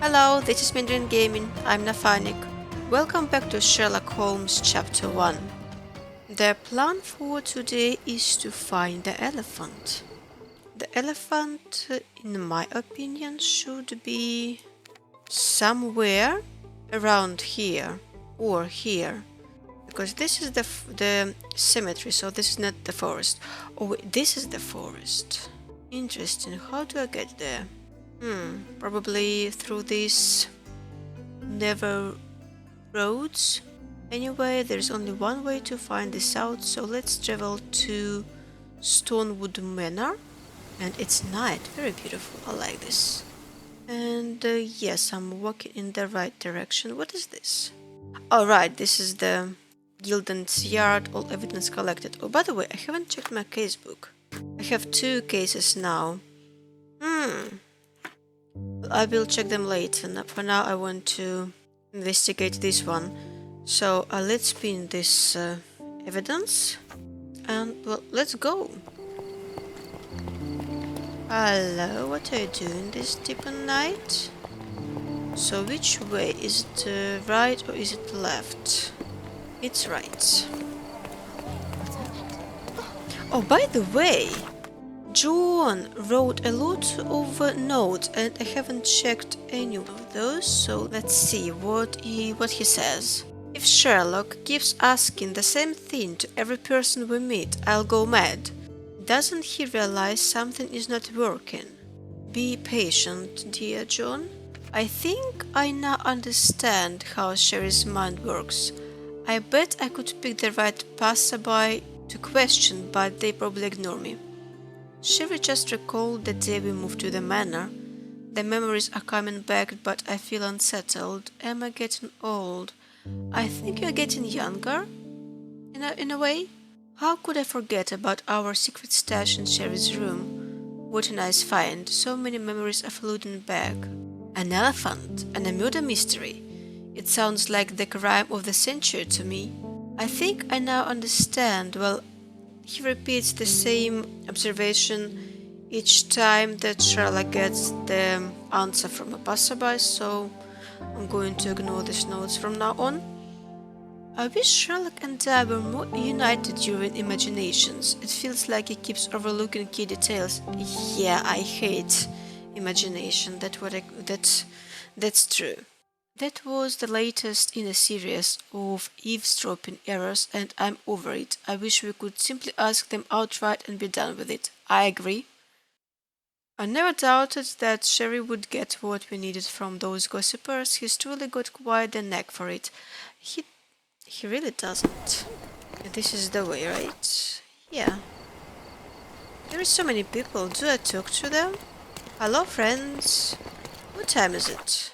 Hello, this is Mandarin Gaming. I'm Nafanik. Welcome back to Sherlock Holmes Chapter 1. The plan for today is to find the elephant. The elephant, in my opinion, should be somewhere around here or here. Because this is the cemetery, so this is not the forest. Oh, wait, this is the forest. Interesting. How do I get there? Probably through these never roads. Anyway, there's only one way to find this out, so let's travel to Stonewood Manor. And it's night, very beautiful, I like this. And yes, I'm walking in the right direction. What is this? Alright, this is the Gildan's yard, all evidence collected. Oh, by the way, I haven't checked my casebook. I have 2 cases now. I will check them later. For now, I want to investigate this one. So let's pin this evidence. And, well, let's go. Hello, what are you doing this deep in night? So which way? Is it right or is it left? It's right. Oh, by the way, John wrote a lot of notes and I haven't checked any of those, so let's see what he says. If Sherlock keeps asking the same thing to every person we meet, I'll go mad. Doesn't he realize something is not working? Be patient, dear John. I think I now understand how Sherry's mind works. I bet I could pick the right passerby to question, but they probably ignore me. Sherry just recalled the day we moved to the manor. The memories are coming back, but I feel unsettled. Am I getting old? I think you're getting younger, in a way. How could I forget about our secret stash in Sherry's room? What a nice find. So many memories are floating back. An elephant and a murder mystery. It sounds like the crime of the century to me. I think I now understand. Well, he repeats the same observation each time that Sherlock gets the answer from a passerby, so I'm going to ignore these notes from now on. I wish Sherlock and I were more united during imaginations. It feels like he keeps overlooking key details. Yeah, I hate imagination. That's true. That was the latest in a series of eavesdropping errors, and I'm over it. I wish we could simply ask them outright and be done with it. I agree. I never doubted that Sherry would get what we needed from those gossipers. He's truly got quite the knack for it. He really doesn't. This is the way, right? Yeah. There are so many people. Do I talk to them? Hello, friends. What time is it?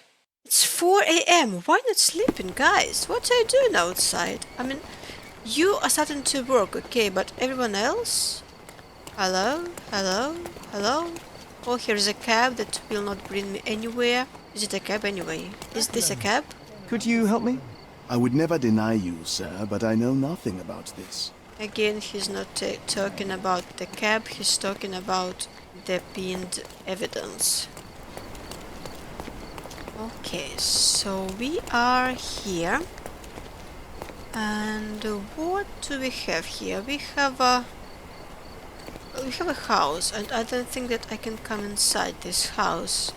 It's 4 a.m. Why not sleeping, guys? What are you doing outside? I mean, you are starting to work, okay, but everyone else? Hello? Hello? Hello? Oh, here's a cab that will not bring me anywhere. Is it a cab anyway? Is this a cab? Could you help me? I would never deny you, sir, but I know nothing about this. Again, he's not talking about the cab, he's talking about the pinned evidence. Okay, so we are here. And what do we have here? We have a house, and I don't think that I can come inside this house.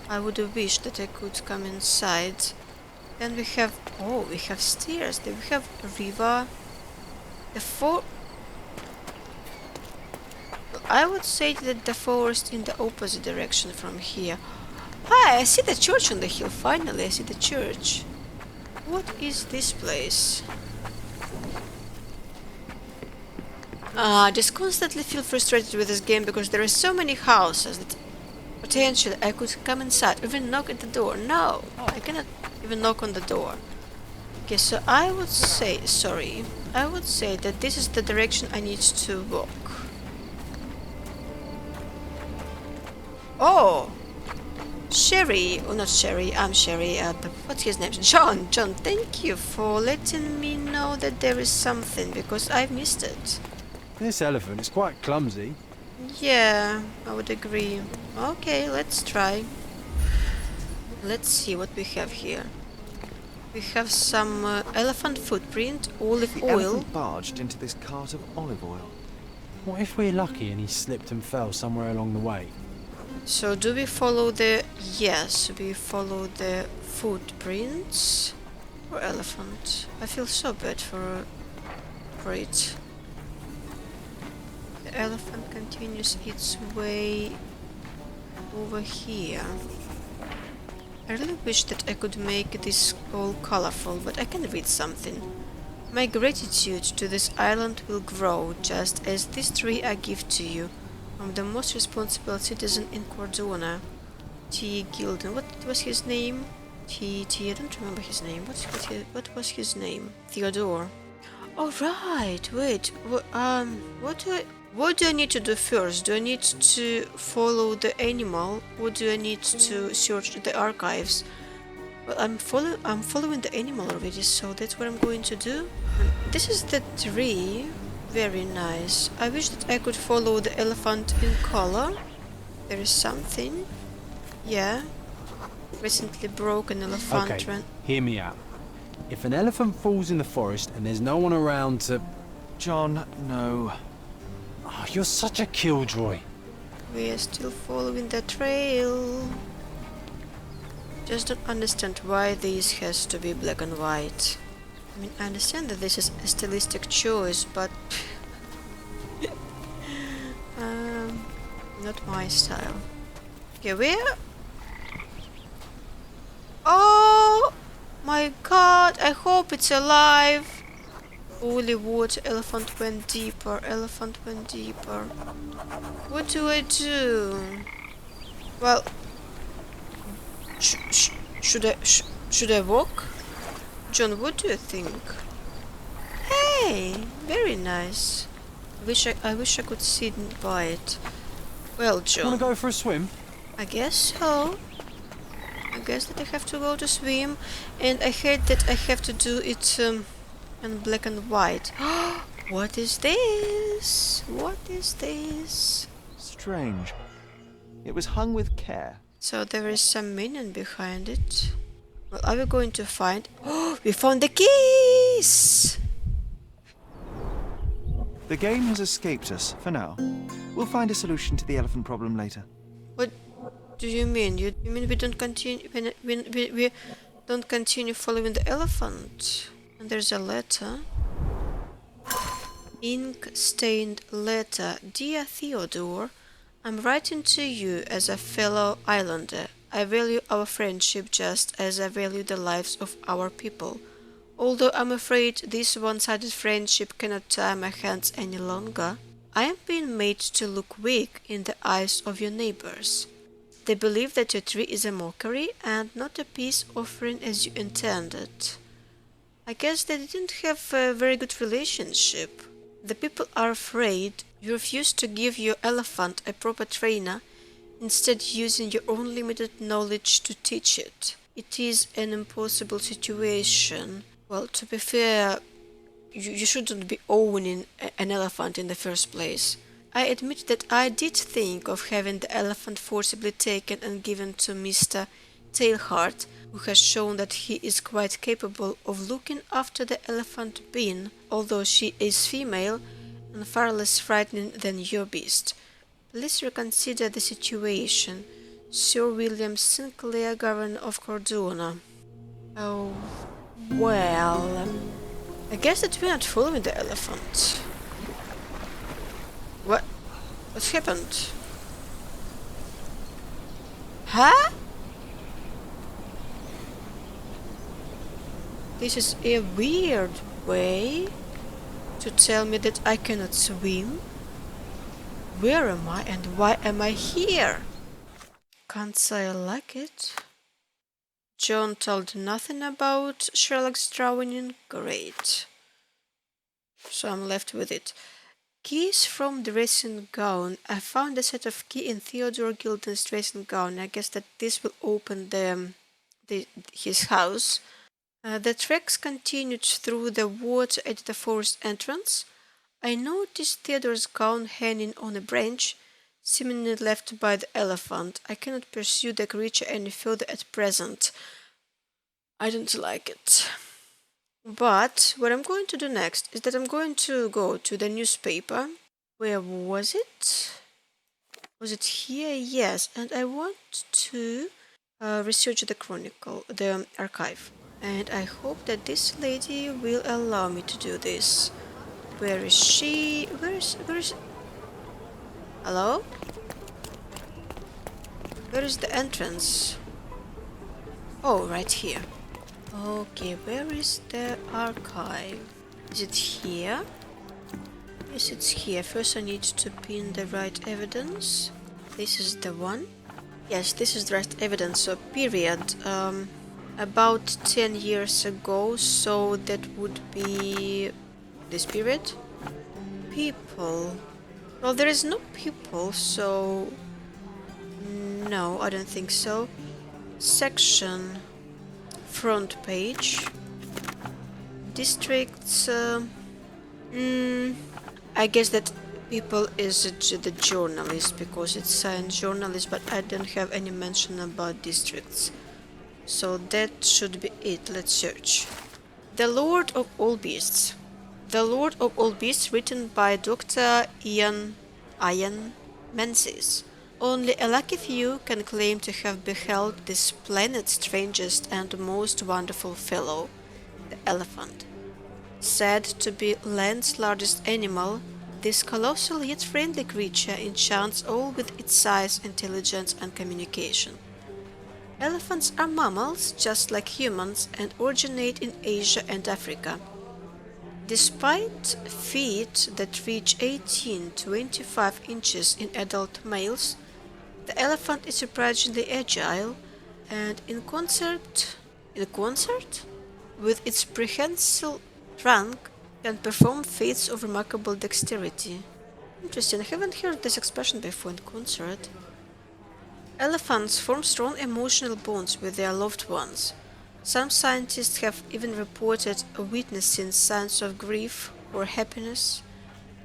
I would have wished that I could come inside. Then we have stairs. Then we have a river. I would say that the forest in the opposite direction from here. Hi, I see the church on the hill. Finally, I see the church. What is this place? I just constantly feel frustrated with this game because there are so many houses that potentially I could come inside, even knock at the door. No, I cannot even knock on the door. Okay, so I would say that this is the direction I need to walk. Oh! Sherry, oh not Sherry, I'm Sherry, what's his name? John, thank you for letting me know that there is something, because I've missed it. This elephant is quite clumsy. Yeah, I would agree. Okay, let's try. Let's see what we have here. We have some elephant footprint, olive The oil. elephant barged into this cart of olive oil. What if we're lucky and he slipped and fell somewhere along the way? So do we follow the... Yes, we follow the footprints. Or elephant. I feel so bad for it. The elephant continues its way over here. I really wish that I could make this all colorful, but I can read something. My gratitude to this island will grow, just as this tree I give to you, from the most responsible citizen in Cordona, T. Gilden. What was his name? I don't remember his name. What was his name? Theodore. Oh right, wait. What do I need to do first? Do I need to follow the animal, or do I need to search the archives? Well, I'm following the animal already, so that's what I'm going to do. And this is the tree. Very nice. I wish that I could follow the elephant in color. There is something. Yeah. Recently broken elephant Okay, ran. hear me out. If an elephant falls in the forest and there's no one around to... John, no. Oh, you're such a killjoy. We are still following the trail. Just don't understand why this has to be black and white. I mean, I understand that this is a stylistic choice, but not my style. Okay, where? Oh my god, I hope it's alive. Holy water, elephant went deeper, elephant went deeper. What do I do? Well, should I walk? John, what do you think? Hey, very nice. I wish I could sit by it. Well, John. Wanna go for a swim? I guess so. I guess that I have to go to swim, and I hate that I have to do it in black and white. What is this? What is this? Strange. It was hung with care. So there is some meaning behind it. Well, are we going to find... Oh, we found the keys! The game has escaped us, for now. We'll find a solution to the elephant problem later. What do you mean? You mean we don't continue... We don't continue following the elephant? And there's a letter. Ink-stained letter. Dear Theodore, I'm writing to you as a fellow islander. I value our friendship just as I value the lives of our people. Although I'm afraid this one-sided friendship cannot tie my hands any longer, I am being made to look weak in the eyes of your neighbors. They believe that your tree is a mockery and not a peace offering as you intended. I guess they didn't have a very good relationship. The people are afraid you refuse to give your elephant a proper trainer, instead using your own limited knowledge to teach it. It is an impossible situation. Well, to be fair, you shouldn't be owning an elephant in the first place. I admit that I did think of having the elephant forcibly taken and given to Mr. Tailheart, who has shown that he is quite capable of looking after the elephant being, although she is female and far less frightening than your beast. Please reconsider the situation. Sir William Sinclair, Governor of Cordona. Oh, well, I guess that we're not following the elephant. What happened? Huh? This is a weird way to tell me that I cannot swim. Where am I and why am I here? Can't say I like it. John told nothing about Sherlock's drowning. Great. So I'm left with it. Keys from dressing gown. I found a set of keys in Theodore Gilden's dressing gown. I guess that this will open his house. The tracks continued through the water at the forest entrance. I noticed Theodore's gown hanging on a branch, seemingly left by the elephant. I cannot pursue the creature any further at present. I don't like it. But what I'm going to do next is that I'm going to go to the newspaper. Where was it? Was it here? Yes, and I want to research the Chronicle, the archive. And I hope that this lady will allow me to do this. Where is she? Where is... Hello? Where is the entrance? Oh, right here. Okay, where is the archive? Is it here? Yes, it's here. First I need to pin the right evidence. This is the one. Yes, this is the right evidence. So period. About 10 years ago, so that would be this period. People. Well, there is no people, so no, I don't think so. Section. Front page. Districts. I guess that people is the journalist because it's science journalist, but I don't have any mention about districts. So that should be it. Let's search. The Lord of All Beasts. The Lord of All Beasts, written by Dr. Ian Menzies. Only a lucky few can claim to have beheld this planet's strangest and most wonderful fellow, the elephant. Said to be land's largest animal, this colossal yet friendly creature enchants all with its size, intelligence, and communication. Elephants are mammals, just like humans, and originate in Asia and Africa. Despite feet that reach 18 to 25 inches in adult males, the elephant is surprisingly agile and in concert with its prehensile trunk can perform feats of remarkable dexterity. Interesting, I haven't heard this expression before, in concert. Elephants form strong emotional bonds with their loved ones. Some scientists have even reported witnessing signs of grief or happiness.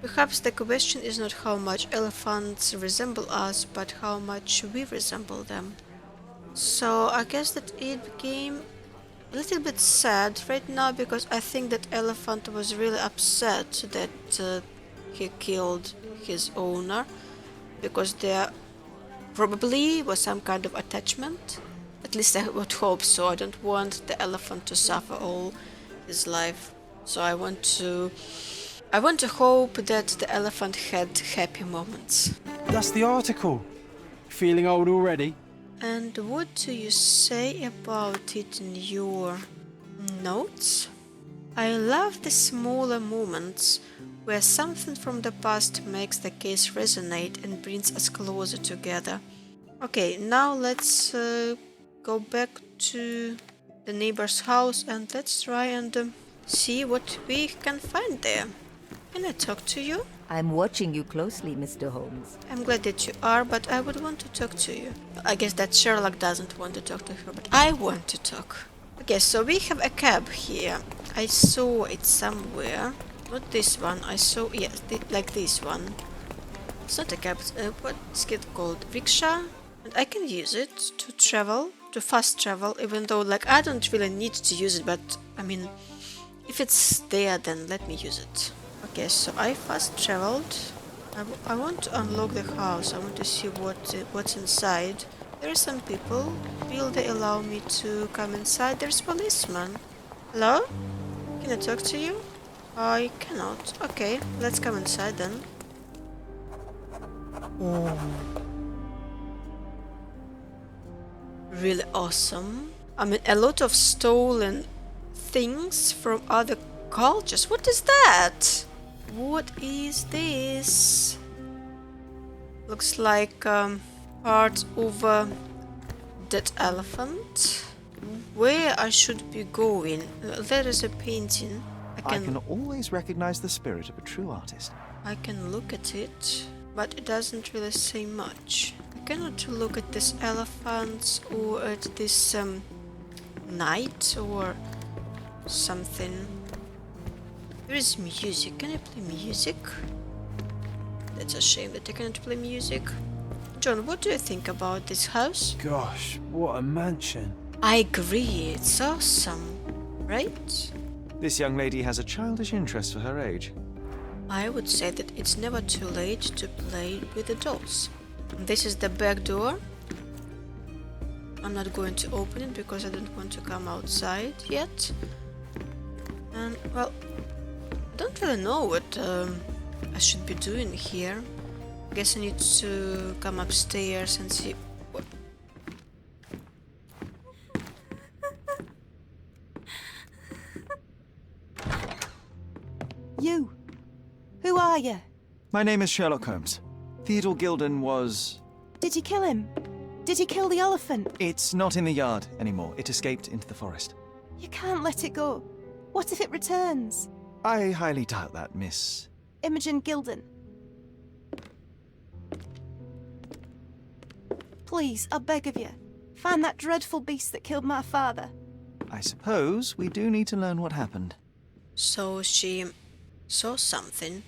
Perhaps the question is not how much elephants resemble us, but how much we resemble them. So I guess that it became a little bit sad right now because I think that elephant was really upset that he killed his owner because there probably was some kind of attachment. At least I would hope so. I don't want the elephant to suffer all his life. So I want to hope that the elephant had happy moments. That's the article. Feeling old already? And what do you say about it in your notes? I love the smaller moments where something from the past makes the case resonate and brings us closer together. Okay, now let's go back to the neighbor's house and let's try and see what we can find there. Can I talk to you? I'm watching you closely, Mr. Holmes. I'm glad that you are, but I would want to talk to you. I guess that Sherlock doesn't want to talk to her, but I want to talk. Okay, so we have a cab here. I saw it somewhere. Not this one. I saw, yes, like this one. It's not a cab. What's it called? Rickshaw? And I can use it to travel, to fast travel, even though, like, I don't really need to use it, but, I mean, if it's there, then let me use it. Okay, so I fast traveled. I want to unlock the house. I want to see what's inside. There are some people. Will they allow me to come inside? There's a policeman. Hello? Can I talk to you? I cannot. Okay, let's come inside then. Really awesome. I mean, a lot of stolen things from other cultures. What is that? What is this? Looks like part of that elephant. Where I should be going? There is a painting. I can always recognize the spirit of a true artist. I can look at it, but it doesn't really say much. I cannot look at this elephant or at this knight or something. There is music. Can I play music? That's a shame that I cannot play music. John, what do you think about this house? Gosh, what a mansion. I agree, it's awesome, right? This young lady has a childish interest for her age. I would say that it's never too late to play with the dolls. This is the back door. I'm not going to open it because I don't want to come outside yet. And, well, I don't really know what I should be doing here. I guess I need to come upstairs and see what... You. Who are you? My name is Sherlock Holmes. Theodore Gilden was... Did you kill him? Did you kill the elephant? It's not in the yard anymore. It escaped into the forest. You can't let it go. What if it returns? I highly doubt that, Miss... Imogen Gilden. Please, I beg of you, find that dreadful beast that killed my father. I suppose we do need to learn what happened. So she saw something.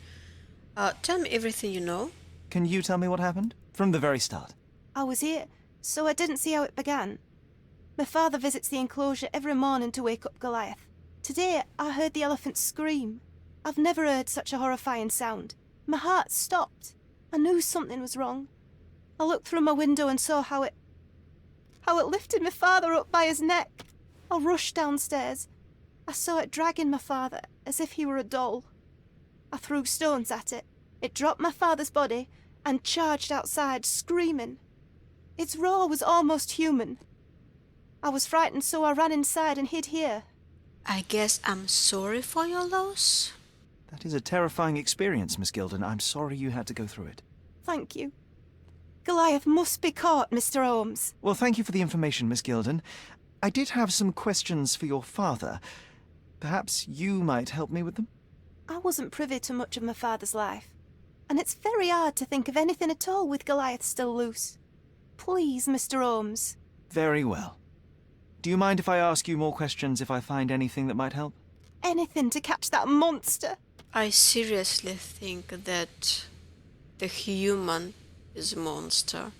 Tell me everything you know. Can you tell me what happened? From the very start. I was here, so I didn't see how it began. My father visits the enclosure every morning to wake up Goliath. Today, I heard the elephant scream. I've never heard such a horrifying sound. My heart stopped. I knew something was wrong. I looked through my window and saw how it lifted my father up by his neck. I rushed downstairs. I saw it dragging my father as if he were a doll. I threw stones at it. It dropped my father's body and charged outside, screaming. Its roar was almost human. I was frightened, so I ran inside and hid here. I guess I'm sorry for your loss. That is a terrifying experience, Miss Gilden. I'm sorry you had to go through it. Thank you. Goliath must be caught, Mr. Holmes. Well, thank you for the information, Miss Gilden. I did have some questions for your father. Perhaps you might help me with them? I wasn't privy to much of my father's life, and it's very hard to think of anything at all with Goliath still loose. Please, Mr. Holmes. Very well. Do you mind if I ask you more questions if I find anything that might help? Anything to catch that monster. I seriously think that the human is a monster,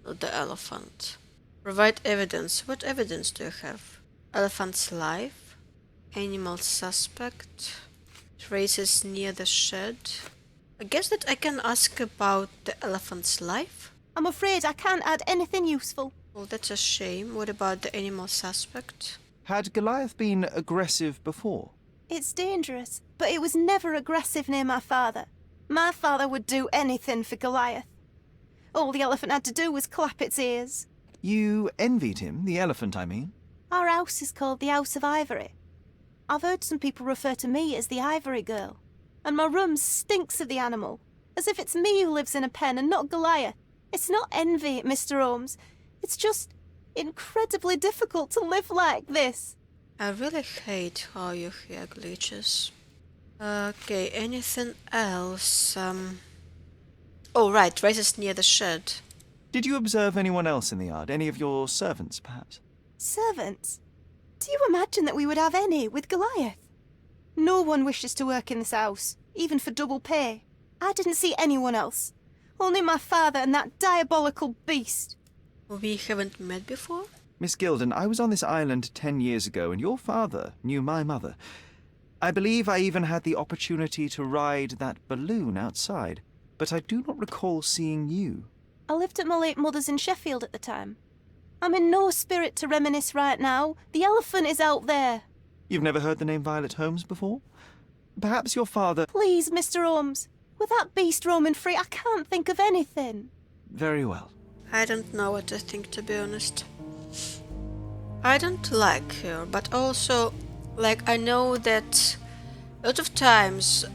not the elephant. Provide evidence. What evidence do you have? Elephant's life? Animal suspect? Traces near the shed? I guess that I can ask about the elephant's life? I'm afraid I can't add anything useful. Well, that's a shame. What about the animal suspect? Had Goliath been aggressive before? It's dangerous, but it was never aggressive near my father. My father would do anything for Goliath. All the elephant had to do was clap its ears. You envied him, the elephant, I mean? Our house is called the House of Ivory. I've heard some people refer to me as the Ivory Girl, and my room stinks of the animal, as if it's me who lives in a pen and not Goliath. It's not envy, Mr. Holmes. It's just incredibly difficult to live like this. I really hate how your hair glitches. Okay, anything else? Oh, right, traces near the shed. Did you observe anyone else in the yard? Any of your servants, perhaps? Servants? Do you imagine that we would have any with Goliath? No one wishes to work in this house, even for double pay. I didn't see anyone else. Only my father and that diabolical beast. We haven't met before? Miss Gilden, I was on this island 10 years ago, and your father knew my mother. I believe I even had the opportunity to ride that balloon outside, but I do not recall seeing you. I lived at my late mother's in Sheffield at the time. I'm in no spirit to reminisce right now. The elephant is out there. You've never heard the name Violet Holmes before? Perhaps your father... Please, Mr. Holmes. With that beast roaming free, I can't think of anything. Very well. I don't know what to think, to be honest. I don't like her, but also, I know that a lot of times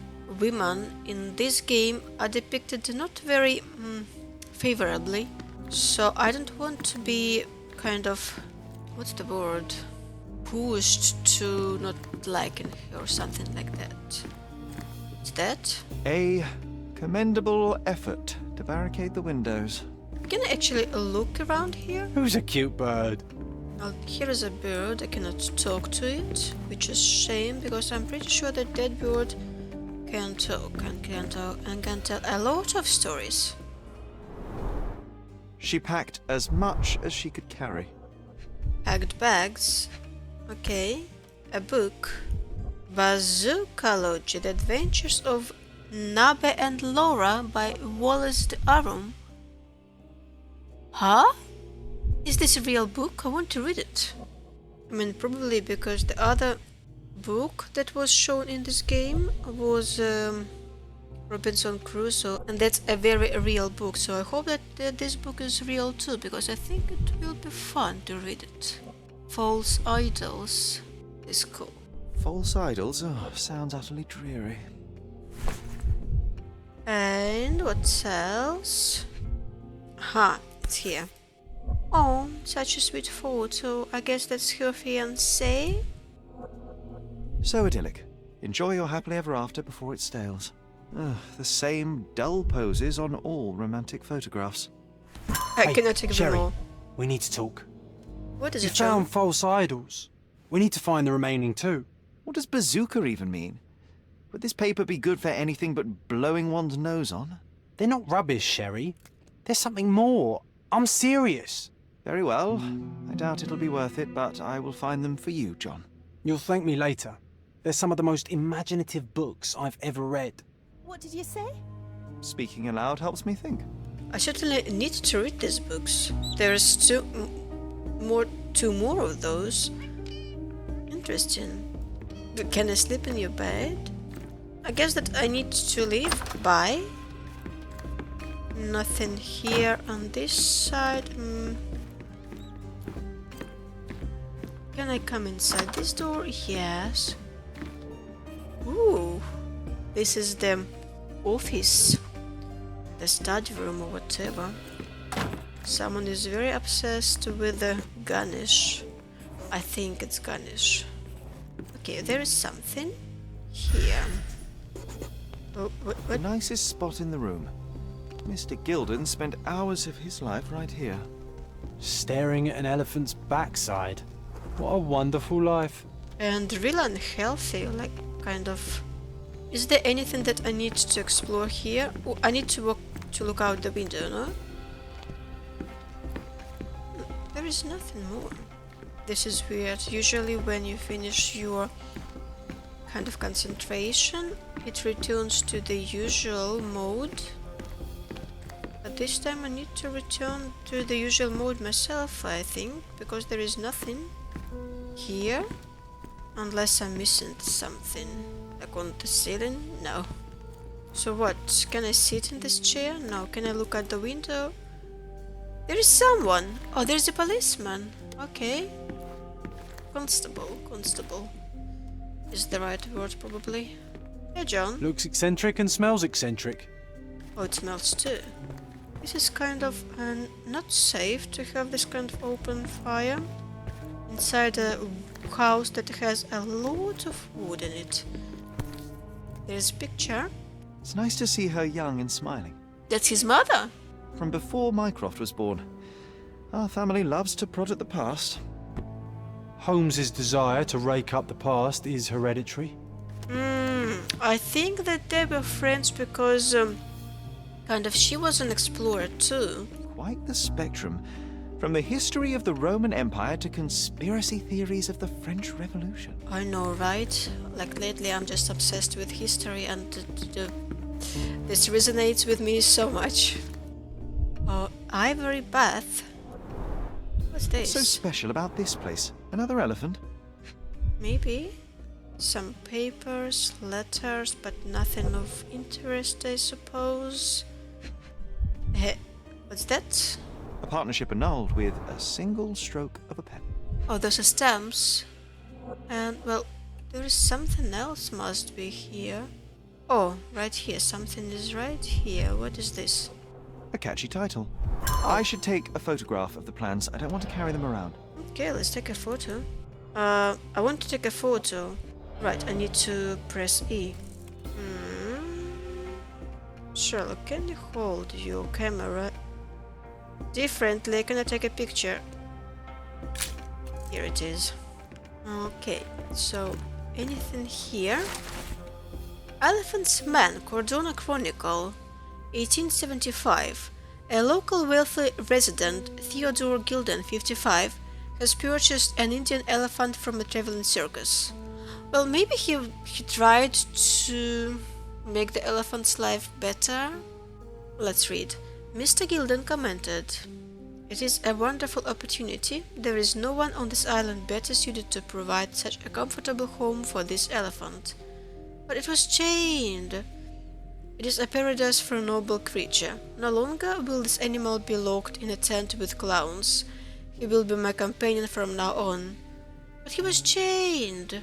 women in this game are depicted not very favorably. So I don't want to be kind of, what's the word, pushed to not liking her or something like that. What's that? A commendable effort to barricade the windows. Can I actually look around here? Who's a cute bird? Well, here is a bird. I cannot talk to it, which is shame because I'm pretty sure that that bird can talk and can tell a lot of stories. She packed as much as she could carry. Packed bags. Okay. A book. Bazookalogy, The Adventures of Nabe and Laura by Wallace de Arum. Huh? Is this a real book? I want to read it. I mean, probably because the other book that was shown in this game was Robinson Crusoe, and that's a very real book, so I hope that this book is real too, because I think it will be fun to read it. False Idols is cool. False idols? Oh, sounds utterly dreary. And what else? Aha, it's here. Oh, such a sweet photo. I guess that's her fiancé? So idyllic. Enjoy your happily ever after before it stales. Ugh, the same dull poses on all romantic photographs. I Hey, cannot take them Sherry, all. we need to talk. What is You it, John? found false idols. We need to find the remaining two. What does bazooka even mean? Would this paper be good for anything but blowing one's nose on? They're not rubbish, Sherry. There's something more. I'm serious. Very well. I doubt it'll be worth it, but I will find them for you, John. You'll thank me later. They're some of the most imaginative books I've ever read. What did you say? Speaking aloud helps me think. I certainly need to read these books. There's two more of those. Interesting. Can I sleep in your bed? I guess that I need to leave. Bye. Nothing here on this side. Can I come inside this door? Yes. Ooh. This is the office. The study room or whatever. Someone is very obsessed with the Ganesh. I think it's Ganesh. Okay, there is something here. Oh, The what? nicest spot in the room. Mr. Gilden spent hours of his life right here. Staring at an elephant's backside. What a wonderful life. And real unhealthy, like kind of. Is there anything that I need to explore here? Oh, I need to look out the window, no? There is nothing more. This is weird. Usually when you finish your kind of concentration, it returns to the usual mode. But this time I need to return to the usual mode myself, I think, because there is nothing here. Unless I'm missing something. Like on the ceiling? No. So what? Can I sit in this chair? No. Can I look out the window? There is someone! Oh, there's a policeman. Okay. Constable. Is the right word, probably. Hey, John. Looks eccentric and smells eccentric. Oh, it smells too. This is kind of not safe to have this kind of open fire inside a house that has a lot of wood in it. There's a picture. It's nice to see her young and smiling. That's his mother. From before Mycroft was born. Our family loves to prod at the past. Holmes's desire to rake up the past is hereditary. I think that they were friends because kind of she was an explorer too. Quite the spectrum. From the history of the Roman Empire to conspiracy theories of the French Revolution. I know, right? Like lately I'm just obsessed with history and this resonates with me so much. Oh, ivory bath. What's this? So special about this place? Another elephant? Maybe. Some papers, letters, but nothing of interest, I suppose. What's that? A partnership annulled with a single stroke of a pen. Oh, those are stamps. And, well, there is something else must be here. Oh, right here. Something is right here. What is this? A catchy title. I should take a photograph of the plans. I don't want to carry them around. Okay, let's take a photo. I want to take a photo. Right, I need to press E. Sherlock, can you hold your camera differently? Can I take a picture? Here it is. Okay, so anything here? Elephant's Man, Cordona Chronicle, 1875. A local wealthy resident, Theodore Gilden, 55, has purchased an Indian elephant from a traveling circus. Well, maybe he tried to make the elephant's life better? Let's read. Mr. Gilden commented, "It is a wonderful opportunity. There is no one on this island better suited to provide such a comfortable home for this elephant. But it was chained. It is a paradise for a noble creature. No longer will this animal be locked in a tent with clowns. He will be my companion from now on. But he was chained.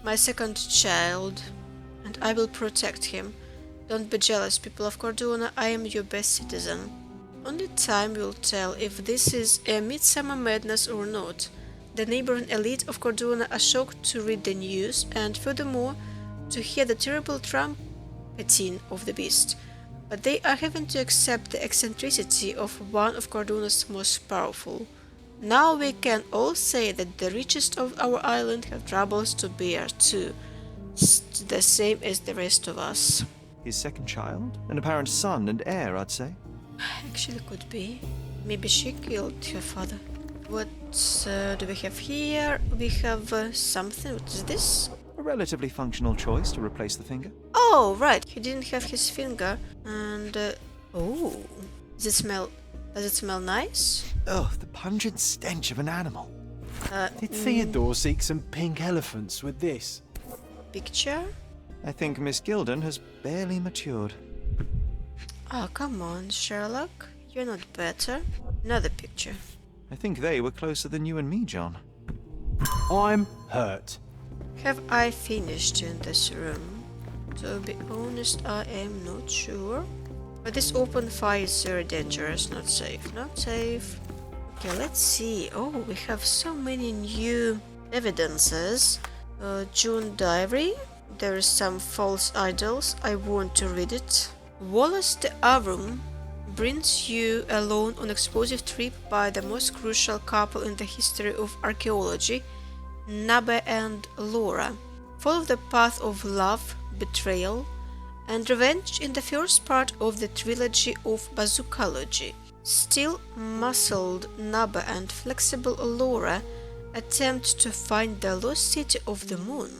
My second child, and I will protect him. Don't be jealous, people of Cordona, I am your best citizen. Only time will tell if this is a midsummer madness or not. The neighboring elite of Cordona are shocked to read the news and, furthermore, to hear the terrible trumpeting of the beast. But they are having to accept the eccentricity of one of Cordona's most powerful. Now we can all say that the richest of our island have troubles to bear too, the same as the rest of us." His second child? An apparent son and heir, I'd say. Actually could be. Maybe she killed her father. What do we have here? We have something. What is this? A relatively functional choice to replace the finger. Oh, right. He didn't have his finger. And, oh. Does it smell nice? Ugh, the pungent stench of an animal. Did Theodore seek some pink elephants with this? Picture? I think Miss Gilden has barely matured. Oh, come on, Sherlock. You're not better. Another picture. I think they were closer than you and me, John. I'm hurt. Have I finished in this room? To be honest, I am not sure. But this open fire is very dangerous. Not safe. Not safe. Okay, let's see. Oh, we have so many new evidences. June diary. There is some false idols. I want to read it. Wallace de Avrum brings you alone on explosive trip by the most crucial couple in the history of archaeology, Nabbe and Laura. Follow the path of love, betrayal, and revenge in the first part of the trilogy of bazookology. Still muscled Nabbe and flexible Laura attempt to find the lost city of the moon.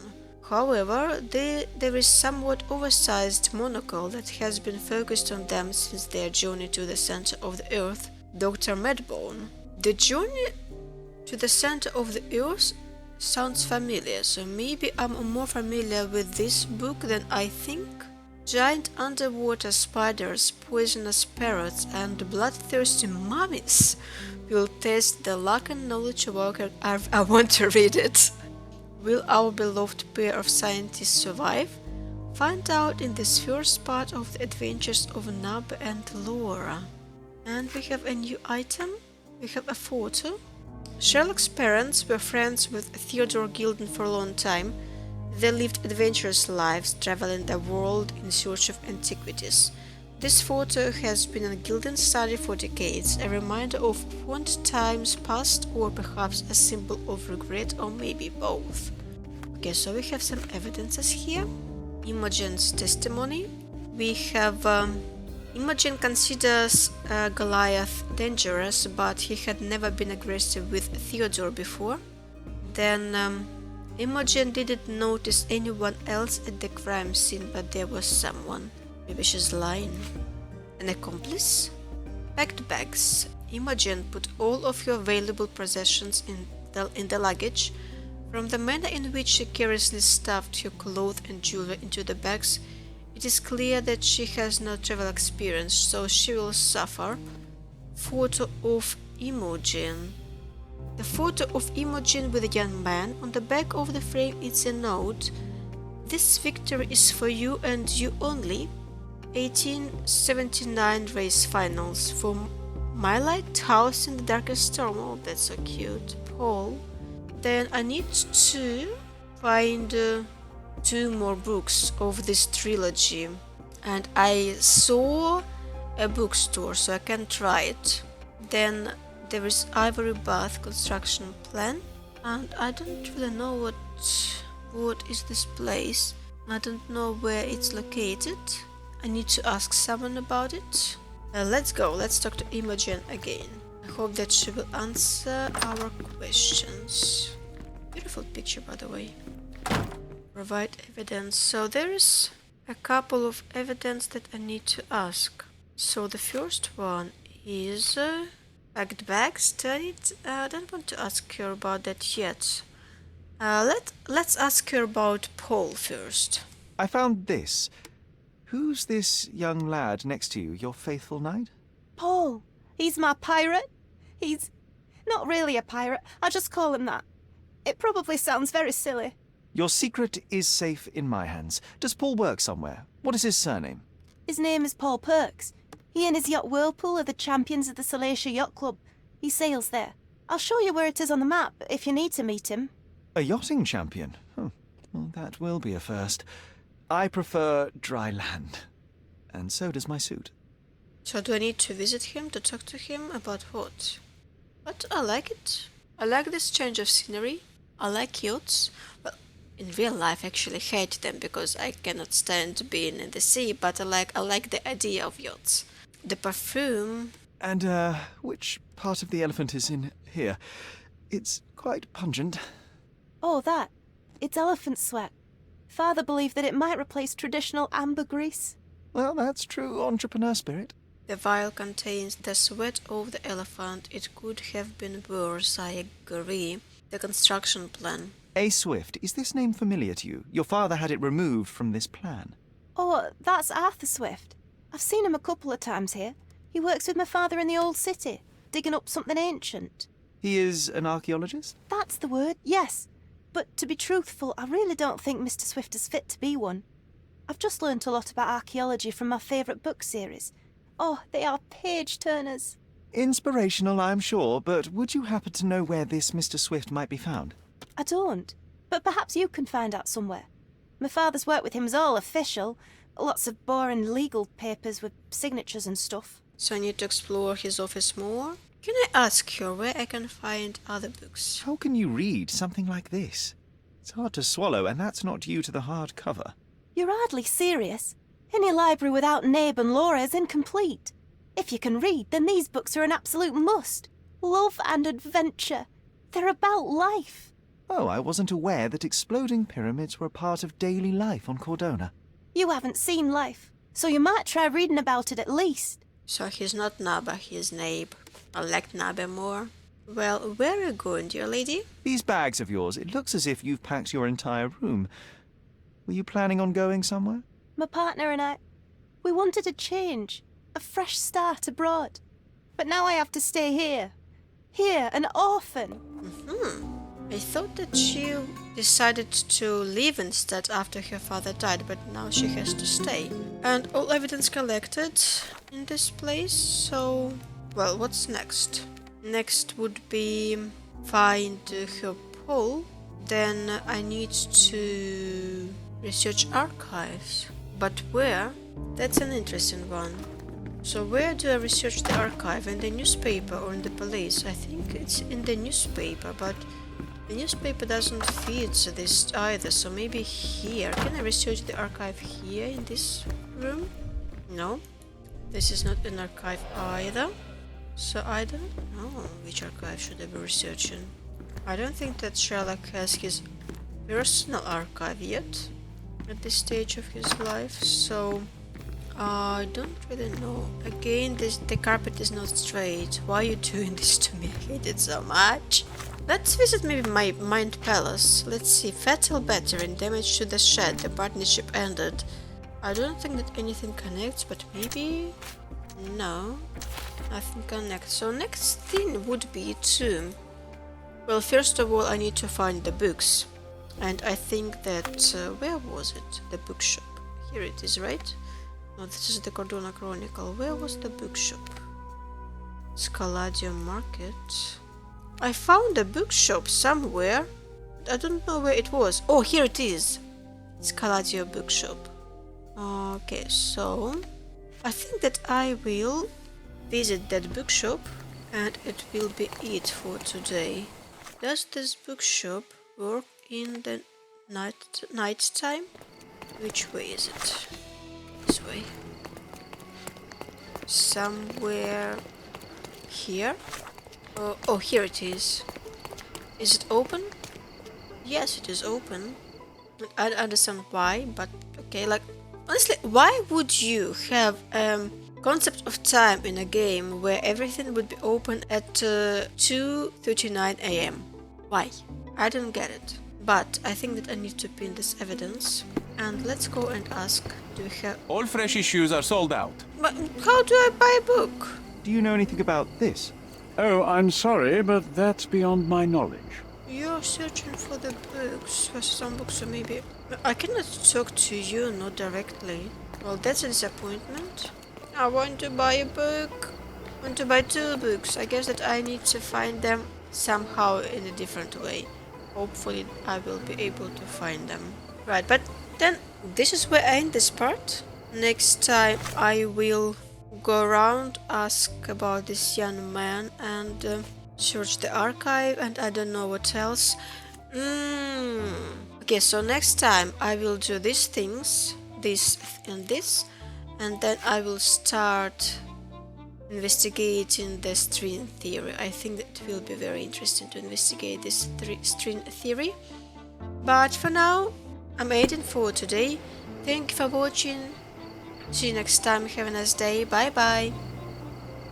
However, there is somewhat oversized monocle that has been focused on them since their journey to the center of the earth, Dr. Medbone. The journey to the center of the earth sounds familiar, so maybe I'm more familiar with this book than I think. Giant underwater spiders, poisonous parrots, and bloodthirsty mummies will test the luck and knowledge of our character. I want to read it. Will our beloved pair of scientists survive? Find out in this first part of the adventures of Nabbe and Laura. And we have a new item. We have a photo. Sherlock's parents were friends with Theodore Gilden for a long time. They lived adventurous lives, traveling the world in search of antiquities. This photo has been in Gilden's study for decades, a reminder of fond times past, or perhaps a symbol of regret, or maybe both. Okay, so we have some evidences here. Imogen's testimony. We have Imogen considers Goliath dangerous, but he had never been aggressive with Theodore before. Then Imogen didn't notice anyone else at the crime scene, but there was someone. Maybe she's lying. An accomplice? Packed bags. Imogen put all of your valuable possessions in the luggage. From the manner in which she carelessly stuffed her clothes and jewelry into the bags, it is clear that she has no travel experience, so she will suffer. Photo of Imogen. The photo of Imogen with a young man. On the back of the frame it's a note. This victory is for you and you only. 1879 race finals for my lighthouse in the darkest storm. Oh, that's so cute. Paul. Then I need to find 2 more books of this trilogy. And I saw a bookstore, so I can try it. Then there is Ivory Bath construction plan. And I don't really know what is this place. I don't know where it's located. I need to ask someone about it. Let's go. Let's talk to Imogen again. I hope that she will answer our questions. Beautiful picture, by the way. Provide evidence. So there is a couple of evidence that I need to ask. So the first one is packed bags, studied. I don't want to ask her about that yet. Let's ask her about Paul first. I found this. Who's this young lad next to you, your faithful knight? Paul. He's my pirate. He's not really a pirate. I just call him that. It probably sounds very silly. Your secret is safe in my hands. Does Paul work somewhere? What is his surname? His name is Paul Perks. He and his yacht Whirlpool are the champions of the Salacia Yacht Club. He sails there. I'll show you where it is on the map if you need to meet him. A yachting champion? Well, that will be a first. I prefer dry land. And so does my suit. So do I need to visit him to talk to him about what? But I like it. I like this change of scenery. I like yachts. Well, in real life I actually hate them because I cannot stand being in the sea, but I like the idea of yachts. The perfume. And, which part of the elephant is in here? It's quite pungent. Oh, that. It's elephant sweat. Father believed that it might replace traditional ambergris. Well, that's true entrepreneur spirit. The vial contains the sweat of the elephant. It could have been worse, I agree. The construction plan. A. Swift, is this name familiar to you? Your father had it removed from this plan. Oh, that's Arthur Swift. I've seen him a couple of times here. He works with my father in the old city, digging up something ancient. He is an archaeologist? That's the word, yes. But to be truthful, I really don't think Mr. Swift is fit to be one. I've just learnt a lot about archaeology from my favourite book series. Oh, they are page-turners. Inspirational, I'm sure, but would you happen to know where this Mr. Swift might be found? I don't, but perhaps you can find out somewhere. My father's work with him is all official. Lots of boring legal papers with signatures and stuff. So I need to explore his office more? Can I ask her where I can find other books? How can you read something like this? It's hard to swallow, and that's not due to the hard cover. You're hardly serious. Any library without Nabe and Laura is incomplete. If you can read, then these books are an absolute must. Love and adventure. They're about life. Oh, I wasn't aware that exploding pyramids were a part of daily life on Cordona. You haven't seen life, so you might try reading about it at least. So he's not Naba, he's Nabe. I like Naba more. Well, where are you going, dear lady? These bags of yours, it looks as if you've packed your entire room. Were you planning on going somewhere? My partner and I, we wanted a change, a fresh start abroad. But now I have to stay here. Here, an orphan. I thought that she decided to leave instead after her father died, but now she has to stay. And all evidence collected in this place, so... Well, what's next? Next would be find her Paul. Then I need to research archives. But where? That's an interesting one. So where do I research the archive? In the newspaper or in the police? I think it's in the newspaper, but the newspaper doesn't feed this either, so maybe here. Can I research the archive here in this room? No. This is not an archive either. So I don't know which archive should I be researching. I don't think that Sherlock has his personal archive yet at this stage of his life, so I don't really know. Again, the carpet is not straight. Why are you doing this to me? I hate it so much. Let's visit maybe my Mind Palace. Let's see. Fatal battery and damage to the shed. The partnership ended. I don't think that anything connects, but maybe... No. Nothing connects. So next thing would be to... Well, first of all, I need to find the books. And I think that... where was it? The bookshop. Here it is, right? No, this is the Cordona Chronicle. Where was the bookshop? Scaladio Market. I found a bookshop somewhere. I don't know where it was. Oh, here it is. Scaladio Bookshop. Okay, so... I think that I will visit that bookshop and it will be it for today. Does this bookshop work in the night time? Which way is it? This way. somewhere here. Oh, here it is. Is it open? Yes, it is open. I don't understand why, but okay, like, honestly, why would you have concept of time in a game where everything would be open at 2:39 a.m.? Why? I don't get it. But I think that I need to pin this evidence. And let's go and ask, do we have... All fresh issues are sold out. But how do I buy a book? Do you know anything about this? Oh, I'm sorry, but that's beyond my knowledge. You're searching for the books, for some books, or maybe... I cannot talk to you, not directly. Well, that's a disappointment. I want to buy a book. I want to buy 2 books. I guess that I need to find them somehow in a different way. Hopefully I will be able to find them. Right, but then this is where I end this part. Next time I will go around, ask about this young man, and search the archive, and I don't know what else. Okay, so next time I will do these things, this and this, and then I will start investigating the string theory. I think that will be very interesting to investigate this string theory. But for now, I'm ending for today. Thank you for watching. See you next time. Have a nice day. Bye bye.